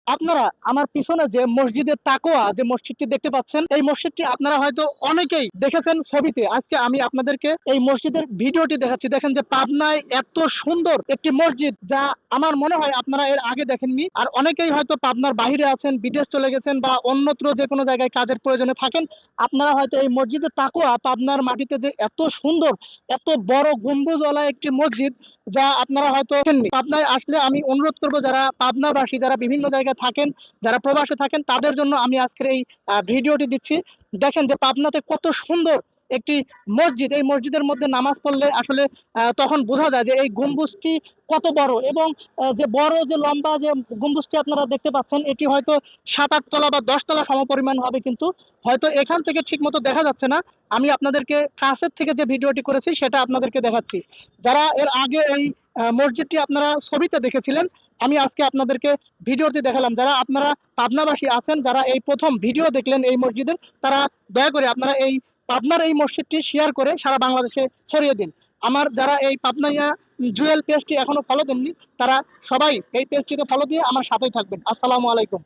আপনারা আমার পিছনে যে মসজিদের তাকওয়া যে মসজিদটি দেখতে পাচ্ছেন, এই মসজিদটি আপনারা হয়তো অনেকেই দেখেছেন ছবিতে। আজকে আমি আপনাদেরকে এই মসজিদের ভিডিওটি দেখাচ্ছি। দেখেন যে পাবনায় এত সুন্দর একটি মসজিদ, যা আমার মনে হয় আপনারা এর আগে দেখেননি। আর অনেকেই হয়তো পাবনার বাইরে আছেন, বিদেশ চলে গেছেন বা অন্যত্র যে কোনো জায়গায় কাজের প্রয়োজনে থাকেন, আপনারা হয়তো এই মসজিদের তাকওয়া পাবনার মাটিতে যে এত সুন্দর, এত বড় গম্বুজওয়ালা একটি মসজিদ, যা আপনারা হয়তো দেখেননি। পাবনায় আসলে আমি অনুরোধ করব, যারা পাবনাবাসী, যারা বিভিন্ন জায়গায় থাকেন, যারা প্রবাসে থাকেন, তাদের জন্য আমি আজকের এই ভিডিওটি দিচ্ছি। দেখেন যে পাবনাতে কত সুন্দর একটি মসজিদ। এই মসজিদের মধ্যে নামাজ পড়লে আসলে তখন বোঝা যায় যে এই গম্বুজটি কত বড়। এবং যে বড় যে লম্বা যে গম্বুজটি আপনারা দেখতে পাচ্ছেন, এটি হয়তো 7-8 তলা বা 10 তলা সমপরিমাণ হবে, কিন্তু হয়তো এখান থেকে ঠিক মতো দেখা যাচ্ছে না। আমি আপনাদেরকে কাছের থেকে যে ভিডিওটি করেছি সেটা আপনাদেরকে দেখাচ্ছি। যারা এর আগে এই মসজিদটি আপনারা ছবিতে দেখেছিলেন, আমি আজকে আপনাদেরকে ভিডিওতে দেখালাম। যারা আপনারা পাবনাবাসী আছেন, যারা এই প্রথম ভিডিও দেখলেন এই মসজিদের, তারা দয়া করে আপনারা এই পাবনার এই মসজিদটি শেয়ার করে সারা বাংলাদেশে ছড়িয়ে দিন। আমার যারা এই পাবনাইয়া জুয়েল পেজটি এখনো ফলো দেননি, তারা সবাই এই পেজটিতে ফলো দিয়ে আমার সাথেই থাকবেন। আসসালামু আলাইকুম।